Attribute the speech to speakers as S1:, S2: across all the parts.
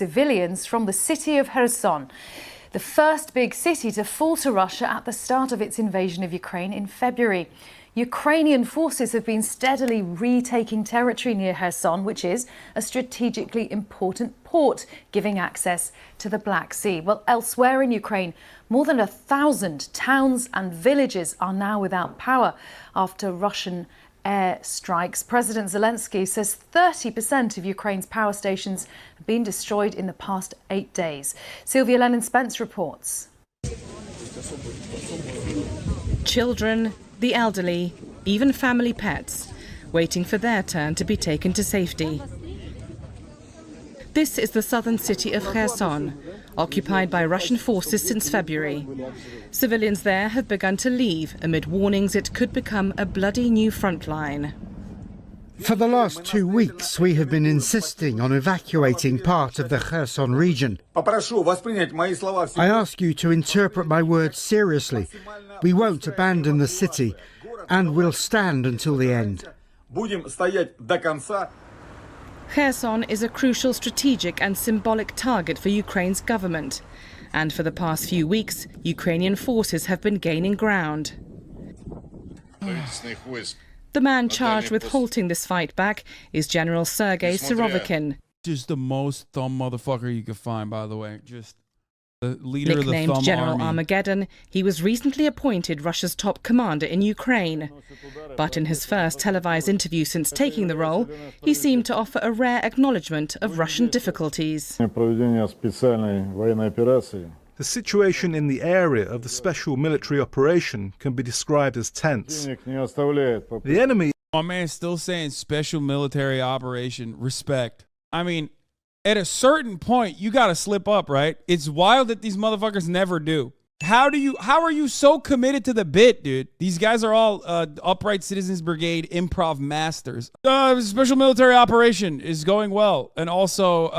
S1: Civilians from the city of Kherson, the first big city to fall to Russia at the start of its invasion of Ukraine in February. Ukrainian forces have been steadily retaking territory near Kherson, which is a strategically important port, giving access to the Black Sea. Well, elsewhere in Ukraine, more than 1,000 towns and villages are now without power after Russian air strikes. President Zelensky says 30% of Ukraine's power stations have been destroyed in the past 8 days. Sylvia Lennon-Spence reports.
S2: Children, the elderly, even family pets, waiting for their turn to be taken to safety. This is the southern city of Kherson, occupied by Russian forces since February. Civilians there have begun to leave amid warnings it could become a bloody new front line.
S3: For the last 2 weeks, we have been insisting on evacuating part of the Kherson region. I ask you to interpret my words seriously. We won't abandon the city and will stand until the end.
S2: Kherson is a crucial strategic and symbolic target for Ukraine's government. And for the past few weeks, Ukrainian forces have been gaining ground. The man charged with halting this fight back is General Sergei Surovikin.
S4: Just the most thumb motherfucker you could find, by the way. Just the leader of the
S2: Nicknamed
S4: thumb
S2: General
S4: army.
S2: Armageddon, he was recently appointed Russia's top commander in Ukraine. But in his first televised interview since taking the role, he seemed to offer a rare acknowledgement of Russian difficulties.
S5: The situation in the area of the special military operation can be described as tense. The enemy...
S4: My man's still saying special military operation. Respect. I mean, at a certain point, you got to slip up, right? It's wild that these motherfuckers never do. How are you so committed to the bit, dude? These guys are all Upright Citizens Brigade improv masters. Special military operation is going well. And also,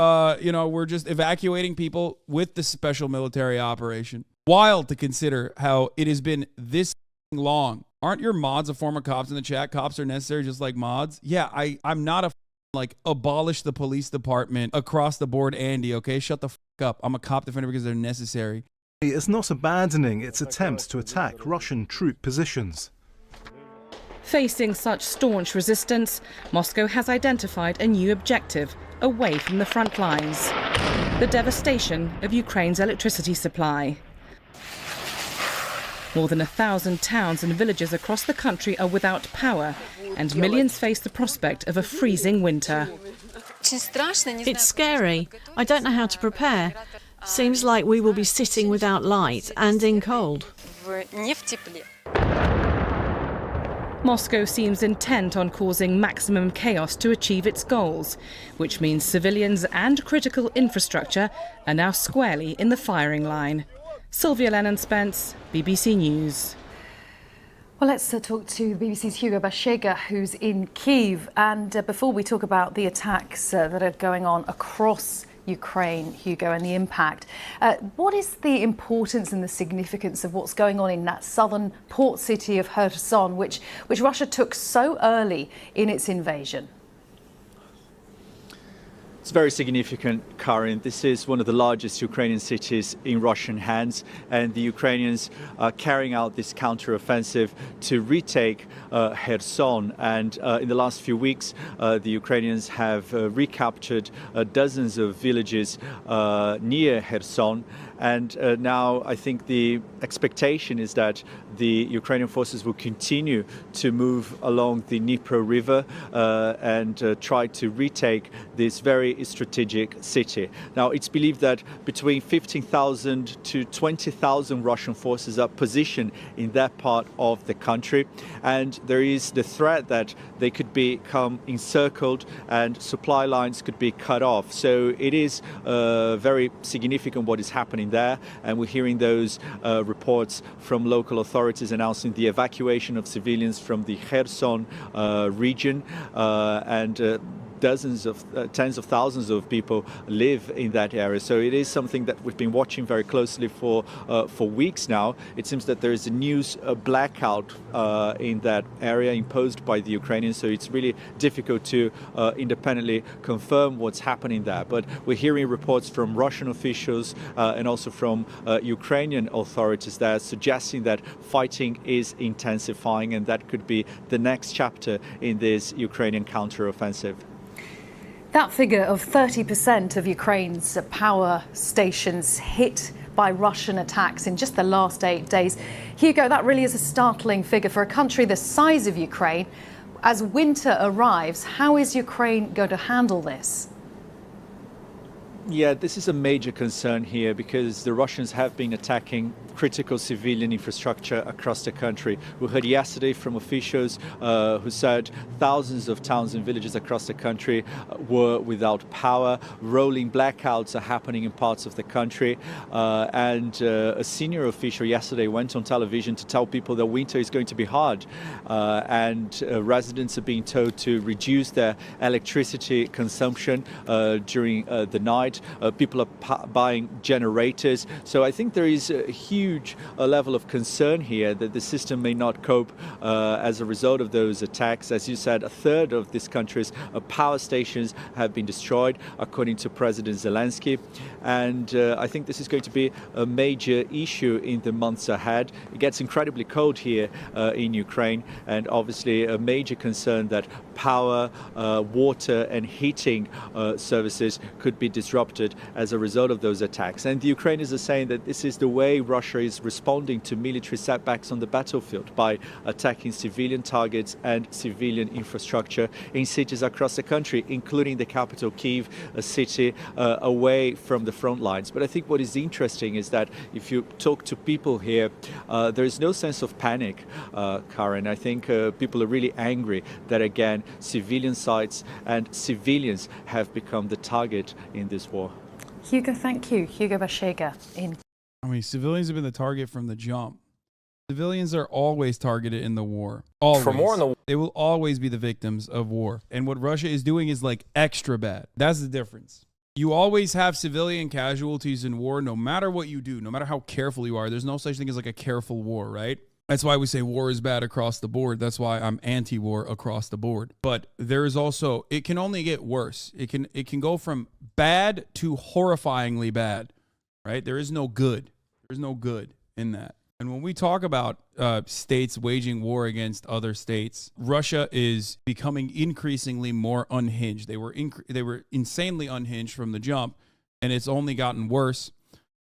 S4: we're just evacuating people with the special military operation. Wild to consider how it has been this long. Aren't your mods a former cops in the chat? Cops are necessary just like mods? Yeah, I'm not a abolish the police department across the board, Andy, okay? Shut the up. I'm a cop defender because they're necessary.
S5: is not abandoning its attempts to attack Russian troop positions.
S2: Facing such staunch resistance, Moscow has identified a new objective away from the front lines: the devastation of Ukraine's electricity supply. More than 1,000 towns and villages across the country are without power, and millions face the prospect of a freezing winter.
S6: It's scary. I don't know how to prepare. Seems like we will be sitting without light and in cold.
S2: Moscow seems intent on causing maximum chaos to achieve its goals, which means civilians and critical infrastructure are now squarely in the firing line. Sylvia Lennon-Spence, BBC News.
S1: Well, let's talk to BBC's Hugo Bashega, who's in Kyiv. And before we talk about the attacks that are going on across Ukraine, Hugo, and the impact, what is the importance and the significance of what's going on in that southern port city of Kherson, which Russia took so early in its invasion?
S7: It's very significant, Karin. This is one of the largest Ukrainian cities in Russian hands, and the Ukrainians are carrying out this counter-offensive to retake Kherson. And in the last few weeks, the Ukrainians have recaptured dozens of villages near Kherson. And now I think the expectation is that the Ukrainian forces will continue to move along the Dnipro River and try to retake this very strategic city. Now, it's believed that between 15,000 to 20,000 Russian forces are positioned in that part of the country. And there is the threat that they could become encircled and supply lines could be cut off. So it is very significant what is happening there, and we're hearing those reports from local authorities announcing the evacuation of civilians from the Kherson region, and tens of thousands of people live in that area. So it is something that we've been watching very closely for weeks now. It seems that there is a news blackout in that area imposed by the Ukrainians. So it's really difficult to independently confirm what's happening there. But we're hearing reports from Russian officials and also from Ukrainian authorities that are suggesting that fighting is intensifying, and that could be the next chapter in this Ukrainian counteroffensive.
S1: That figure of 30% of Ukraine's power stations hit by Russian attacks in just the last 8 days. Hugo, that really is a startling figure for a country the size of Ukraine. As winter arrives, how is Ukraine going to handle this?
S7: Yeah, this is a major concern here because the Russians have been attacking critical civilian infrastructure across the country. We heard yesterday from officials who said thousands of towns and villages across the country were without power. Rolling blackouts are happening in parts of the country. And a senior official yesterday went on television to tell people that winter is going to be hard. And residents are being told to reduce their electricity consumption during the night. People are buying generators. So I think there is a huge level of concern here that the system may not cope as a result of those attacks. As you said, a third of this country's power stations have been destroyed, according to President Zelensky. And I think this is going to be a major issue in the months ahead. It gets incredibly cold here in Ukraine, and obviously a major concern that power, water and heating services could be disrupted as a result of those attacks. And the Ukrainians are saying that this is the way Russia is responding to military setbacks on the battlefield, by attacking civilian targets and civilian infrastructure in cities across the country, including the capital, Kyiv, a city away from the front lines. But I think what is interesting is that if you talk to people here, there is no sense of panic, Karen. I think people are really angry that, again, civilian sites and civilians have become the target in this war.
S1: Hugo, thank you. Hugo Bashega in.
S4: I mean, civilians have been the target from the jump. Civilians are always targeted in the war. Always. For more on the, they will always be the victims of war. And what Russia is doing is like extra bad. That's the difference. You always have civilian casualties in war, no matter what you do, no matter how careful you are. There's no such thing as like a careful war, right? That's why we say war is bad across the board. That's why I'm anti-war across the board. But there is also, it can only get worse. It can go from bad to horrifyingly bad, right? There is no good. There's no good in that. And when we talk about states waging war against other states, Russia is becoming increasingly more unhinged. They were insanely unhinged from the jump, and it's only gotten worse.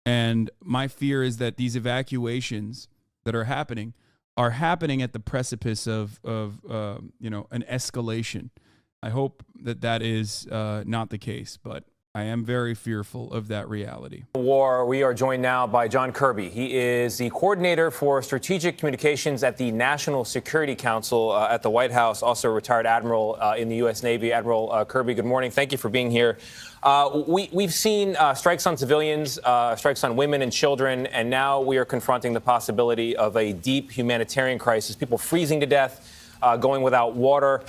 S4: And my fear is that these evacuations that are happening at the precipice of an escalation. I hope that is not the case, but I am very fearful of that reality.
S8: War. We are joined now by John Kirby. He is the coordinator for strategic communications at the National Security Council at the White House, also a retired admiral in the U.S. Navy. Admiral Kirby, good morning. Thank you for being here. We've seen strikes on civilians, strikes on women and children, and now we are confronting the possibility of a deep humanitarian crisis, people freezing to death, going without water.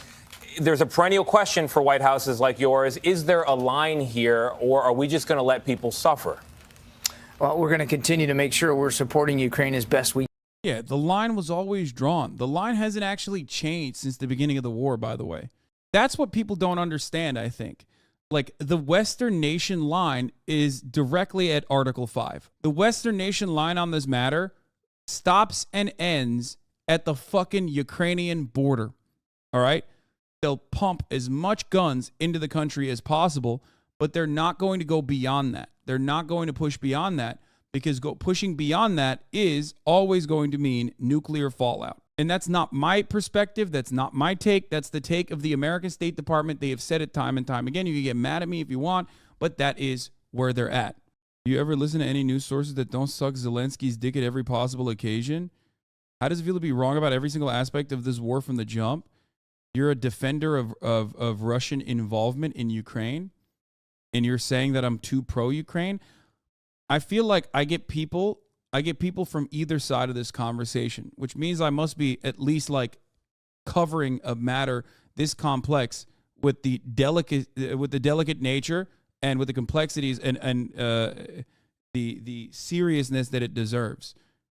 S8: There's a perennial question for White Houses like yours. Is there a line here, or are we just going to let people suffer?
S9: Well, we're going to continue to make sure we're supporting Ukraine as best we can.
S4: Yeah, the line was always drawn. The line hasn't actually changed since the beginning of the war, by the way. That's what people don't understand, I think. Like, the Western nation line is directly at Article 5. The Western nation line on this matter stops and ends at the fucking Ukrainian border. All right? They'll pump as much guns into the country as possible, but they're not going to go beyond that. They're not going to push beyond that, because pushing beyond that is always going to mean nuclear fallout. And that's not my perspective. That's not my take. That's the take of the American State Department. They have said it time and time again. You can get mad at me if you want, but that is where they're at. You ever listen to any news sources that don't suck Zelensky's dick at every possible occasion? How does it feel to be wrong about every single aspect of this war from the jump? You're a defender of Russian involvement in Ukraine, and you're saying that I'm too pro-Ukraine. I feel like I get people from either side of this conversation, which means I must be at least like covering a matter this complex delicate nature and with the complexities and the seriousness that it deserves.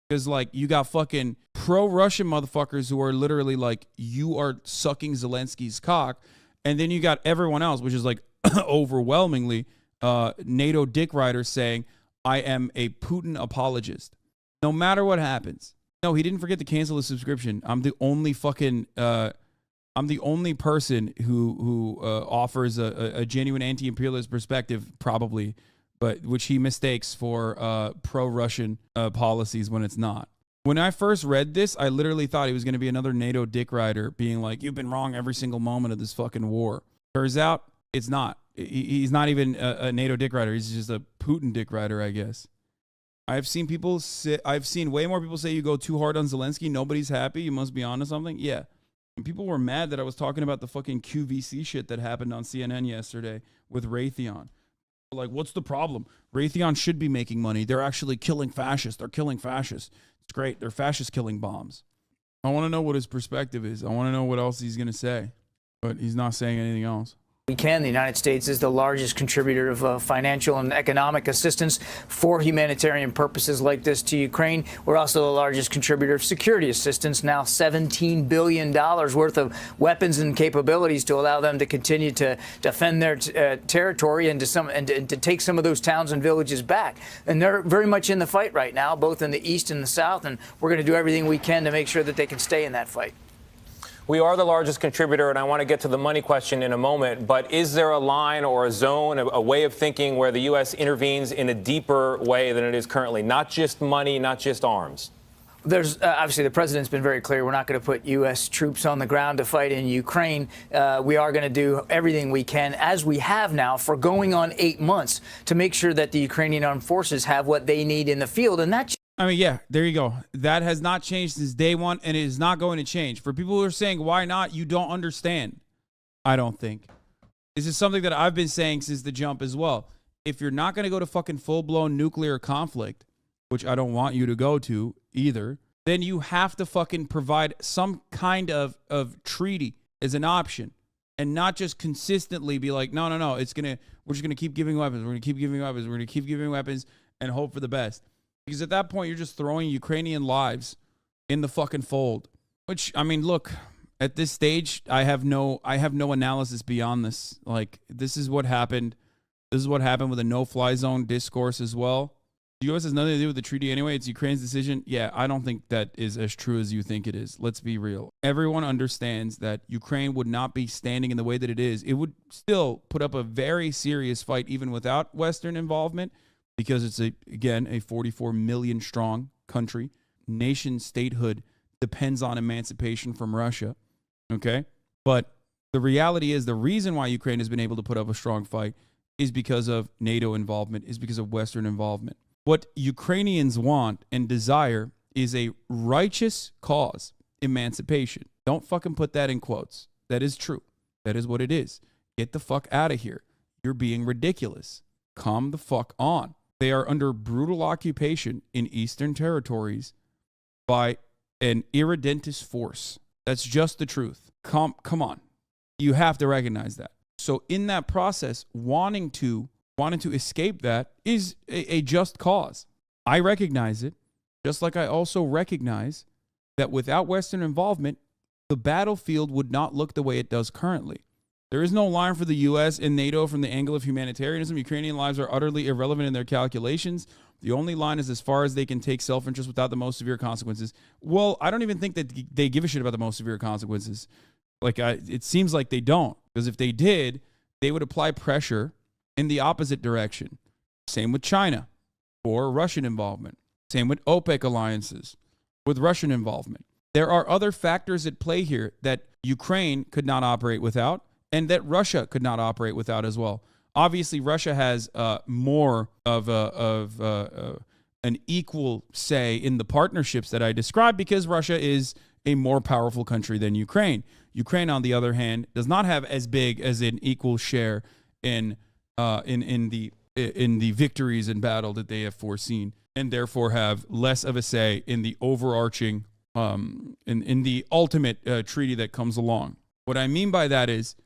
S4: Because like you got fucking pro-Russian motherfuckers who are literally like, you are sucking Zelensky's cock, and then you got everyone else, which is like overwhelmingly NATO dick riders saying, I am a Putin apologist. No matter what happens. No, he didn't forget to cancel the subscription. I'm the only fucking I'm the only person who offers a genuine anti-imperialist perspective, probably, but which he mistakes for pro-Russian policies when it's not. When I first read this, I literally thought he was going to be another NATO dick rider being like, you've been wrong every single moment of this fucking war. Turns out it's not. He's not even a NATO dick rider. He's just a Putin dick rider, I guess. I've seen way more people say you go too hard on Zelensky. Nobody's happy. You must be onto something. Yeah. And people were mad that I was talking about the fucking QVC shit that happened on CNN yesterday with Raytheon. Like, what's the problem? Raytheon should be making money. They're actually killing fascists. They're killing fascists. It's great. They're fascist killing bombs. I want to know what his perspective is. I want to know what else he's going to say. But he's not saying anything else.
S9: We can. The United States is the largest contributor of financial and economic assistance for humanitarian purposes like this to Ukraine. We're also the largest contributor of security assistance, now $17 billion worth of weapons and capabilities to allow them to continue to defend their territory and to take some of those towns and villages back. And they're very much in the fight right now, both in the east and the south, and we're going to do everything we can to make sure that they can stay in that fight.
S8: We are the largest contributor, and I want to get to the money question in a moment, but is there a line or a zone, a way of thinking where the U.S. intervenes in a deeper way than it is currently? Not just money, not just arms.
S9: There's obviously the president's been very clear. We're not going to put U.S. troops on the ground to fight in Ukraine. We are going to do everything we can, as we have now for going on 8 months, to make sure that the Ukrainian armed forces have what they need in the field. And that
S4: I mean, yeah, there you go. That has not changed since day one, and it is not going to change. For people who are saying, why not, you don't understand. I don't think. This is something that I've been saying since the jump as well. If you're not going to go to fucking full-blown nuclear conflict, which I don't want you to go to either, then you have to fucking provide some kind of treaty as an option, and not just consistently be like, no, we're just going to keep giving weapons. We're going to keep giving weapons. We're going to keep giving weapons and hope for the best. Because at that point, you're just throwing Ukrainian lives in the fucking fold. Which, I mean, look, at this stage, I have no analysis beyond this. Like, this is what happened. This is what happened with a no-fly zone discourse as well. The U.S. has nothing to do with the treaty anyway. It's Ukraine's decision. Yeah, I don't think that is as true as you think it is. Let's be real. Everyone understands that Ukraine would not be standing in the way that it is. It would still put up a very serious fight even without Western involvement, because it's, again, a 44 million strong country. Nation statehood depends on emancipation from Russia, okay? But the reality is the reason why Ukraine has been able to put up a strong fight is because of NATO involvement, is because of Western involvement. What Ukrainians want and desire is a righteous cause, emancipation. Don't fucking put that in quotes. That is true. That is what it is. Get the fuck out of here. You're being ridiculous. Calm the fuck on. They are under brutal occupation in Eastern territories by an irredentist force. That's just the truth. Come on. You have to recognize that. So in that process, wanting to escape that is a just cause. I recognize it, just like I also recognize that without Western involvement, the battlefield would not look the way it does currently. There is no line for the U.S. and NATO from the angle of humanitarianism. Ukrainian lives are utterly irrelevant in their calculations. The only line is as far as they can take self-interest without the most severe consequences. Well, I don't even think that they give a shit about the most severe consequences. It seems like they don't. Because if they did, they would apply pressure in the opposite direction. Same with China for Russian involvement. Same with OPEC alliances with Russian involvement. There are other factors at play here that Ukraine could not operate without, and that Russia could not operate without as well. Obviously, Russia has more of an equal say in the partnerships that I described because Russia is a more powerful country than Ukraine. Ukraine, on the other hand, does not have as big as an equal share in the victories in battle that they have foreseen, and therefore have less of a say in the overarching, in the ultimate treaty that comes along. What I mean by that is,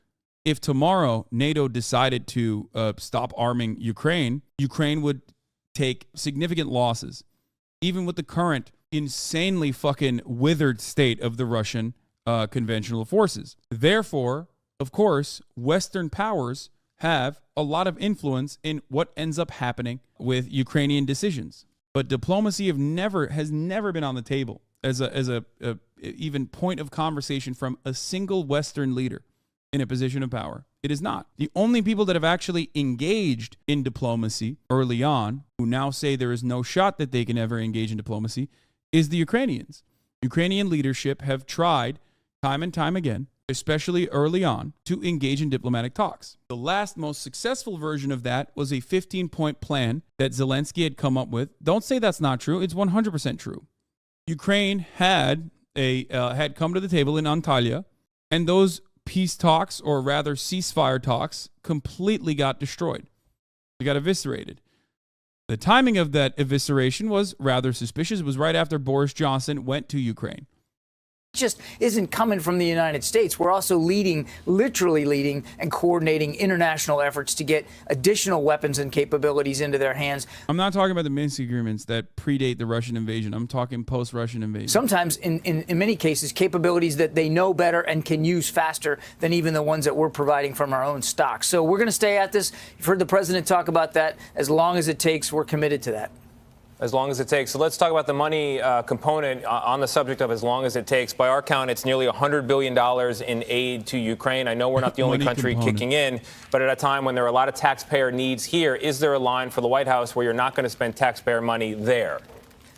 S4: if tomorrow NATO decided to stop arming Ukraine, Ukraine would take significant losses, even with the current insanely fucking withered state of the Russian conventional forces. Therefore, of course, Western powers have a lot of influence in what ends up happening with Ukrainian decisions. But diplomacy has never been on the table as a even point of conversation from a single Western leader in a position of power. It is not. The only people that have actually engaged in diplomacy early on, who now say there is no shot that they can ever engage in diplomacy, is the Ukrainians. Ukrainian leadership have tried time and time again, especially early on, to engage in diplomatic talks. The last most successful version of that was a 15-point plan that Zelensky had come up with. Don't say that's not true. It's 100% true. Ukraine had come to the table in Antalya, and those peace talks, or rather ceasefire talks, completely got destroyed. They got eviscerated. The timing of that evisceration was rather suspicious. It was right after Boris Johnson went to Ukraine.
S9: Just isn't coming from the United States. We're also literally leading and coordinating international efforts to get additional weapons and capabilities into their hands.
S4: I'm not talking about the Minsk agreements that predate the Russian invasion. I'm talking post-Russian invasion.
S9: Sometimes, in many cases, capabilities that they know better and can use faster than even the ones that we're providing from our own stock. So we're going to stay at this. You've heard the president talk about that. As long as it takes, we're committed to that.
S8: As long as it takes. So let's talk about the money component on the subject of as long as it takes. By our count, it's nearly $100 billion in aid to Ukraine. I know we're not the only country kicking in, but at a time when there are a lot of taxpayer needs here, is there a line for the White House where you're not going to spend taxpayer money there?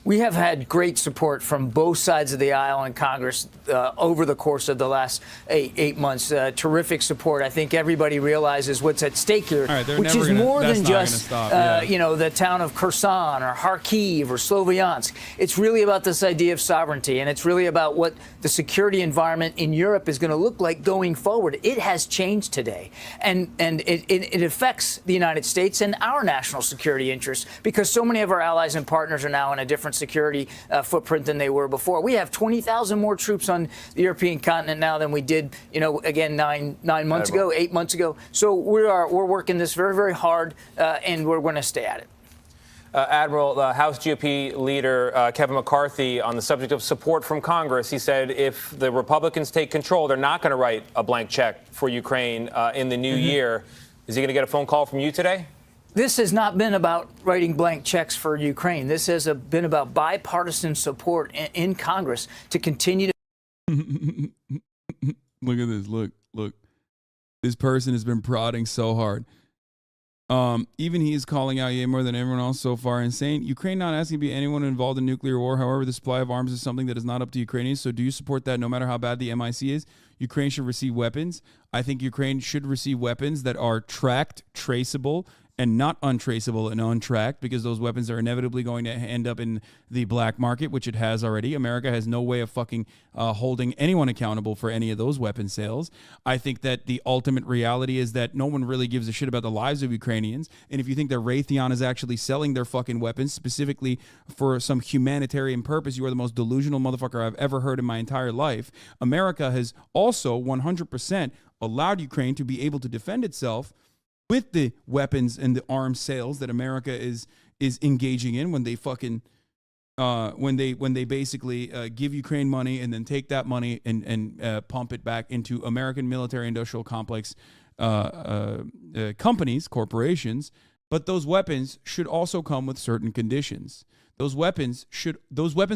S9: We have had great support from both sides of the aisle in Congress over the course of the last eight months. Terrific support. I think everybody realizes what's at stake here, which is more than just, the town of Kherson or Kharkiv or Sloviansk. It's really about this idea of sovereignty, and it's really about what the security environment in Europe is going to look like going forward. It has changed today, and it affects the United States and our national security interests because so many of our allies and partners are now in a different security footprint than they were before. We have 20,000 more troops on the European continent now than we did, again, nine months ago, 8 months ago. So we're working this very, very hard, and we're going to stay at it.
S8: Admiral, House GOP leader Kevin McCarthy, on the subject of support from Congress, he said if the Republicans take control, they're not going to write a blank check for Ukraine in the new year. Is he going to get a phone call from you today?
S9: This has not been about writing blank checks for Ukraine. This has been about bipartisan support in Congress to continue to.
S4: Look at this. Look. This person has been prodding so hard. Even he is calling out more than everyone else so far and saying Ukraine not asking to be anyone involved in nuclear war. However, the supply of arms is something that is not up to Ukrainians. So do you support that no matter how bad the MIC is? Ukraine should receive weapons. I think Ukraine should receive weapons that are tracked, traceable, and not untraceable and untracked, because those weapons are inevitably going to end up in the black market, which it has already. America has no way of fucking holding anyone accountable for any of those weapon sales. I think that the ultimate reality is that no one really gives a shit about the lives of Ukrainians. And if you think that Raytheon is actually selling their fucking weapons specifically for some humanitarian purpose, you are the most delusional motherfucker I've ever heard in my entire life. America has also 100% allowed Ukraine to be able to defend itself with the weapons and the arms sales that America is engaging in when they fucking when they basically give Ukraine money and then take that money and pump it back into American military industrial complex companies, corporations. But those weapons should also come with certain conditions. Those weapons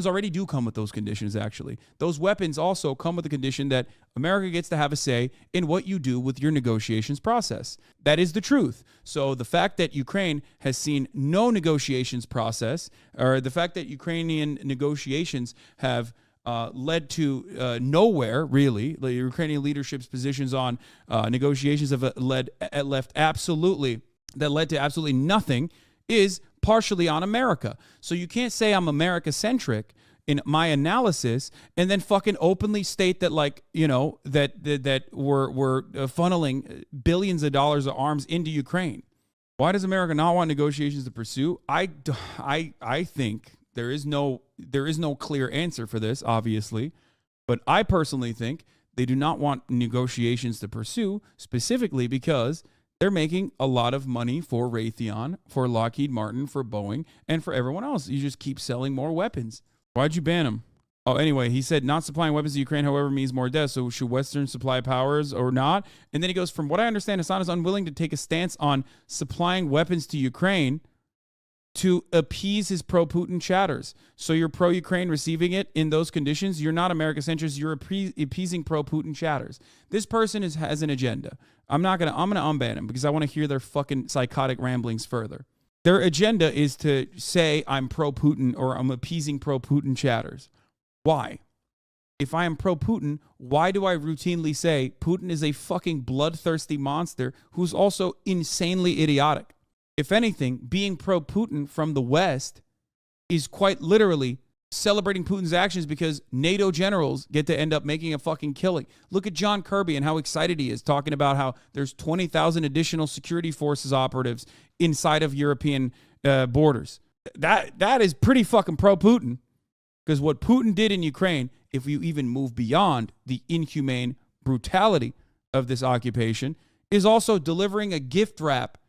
S4: already do come with those conditions, actually. Those weapons also come with the condition that America gets to have a say in what you do with your negotiations process. That is the truth. So the fact that Ukraine has seen no negotiations process, or the fact that Ukrainian negotiations have led to nowhere, really. The Ukrainian leadership's positions on negotiations have led to absolutely nothing, is partially on America. So you can't say I'm America-centric in my analysis and then fucking openly state that, like, that we're funneling billions of dollars of arms into Ukraine. Why does America not want negotiations to pursue? I think there is no clear answer for this, obviously, but I personally think they do not want negotiations to pursue, specifically because they're making a lot of money for Raytheon, for Lockheed Martin, for Boeing, and for everyone else. You just keep selling more weapons. Why'd you ban them? Oh, anyway, he said not supplying weapons to Ukraine, however, means more death. So should Western supply powers or not? And then he goes, from what I understand, Hassan is unwilling to take a stance on supplying weapons to Ukraine to appease his pro-Putin chatters. So you're pro-Ukraine receiving it in those conditions. You're not America centrist. You're appeasing pro-Putin chatters. This person has an agenda. I'm gonna unban him because I want to hear their fucking psychotic ramblings further. Their agenda is to say I'm pro-Putin or I'm appeasing pro-Putin chatters. Why? If I am pro-Putin, why do I routinely say Putin is a fucking bloodthirsty monster who's also insanely idiotic? If anything, being pro-Putin from the West is quite literally celebrating Putin's actions because NATO generals get to end up making a fucking killing. Look at John Kirby and how excited he is, talking about how there's 20,000 additional security forces operatives inside of European borders. That is pretty fucking pro-Putin. Because what Putin did in Ukraine, if you even move beyond the inhumane brutality of this occupation, is also delivering a gift wrap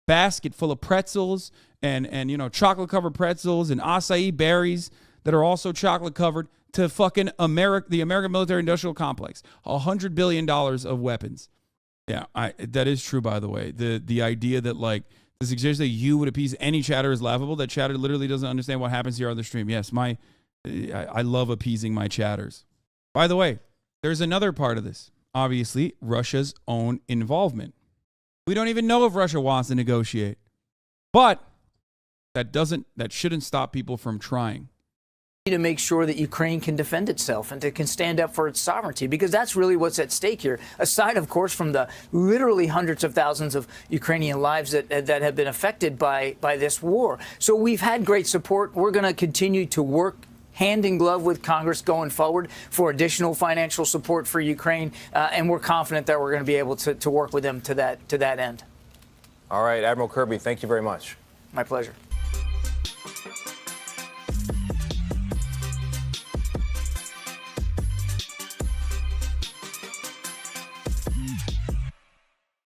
S4: basket full of pretzels and chocolate covered pretzels and acai berries that are also chocolate covered to fucking the American military industrial complex. $100 billion of weapons. Yeah, that is true, by the way. The idea that like the suggestion that you would appease any chatter is laughable. That chatter literally doesn't understand what happens here on the stream. Yes, I love appeasing my chatters. By the way, there's another part of this. Obviously, Russia's own involvement. We don't even know if Russia wants to negotiate. But that shouldn't stop people from trying.
S9: To make sure that Ukraine can defend itself and can stand up for its sovereignty, because that's really what's at stake here. Aside, of course, from the literally hundreds of thousands of Ukrainian lives that have been affected by this war. So we've had great support. We're going to continue to work hand in glove with Congress going forward for additional financial support for Ukraine, and we're confident that we're going to be able to work with them to that end.
S8: All right, Admiral Kirby, thank you very much.
S9: My pleasure.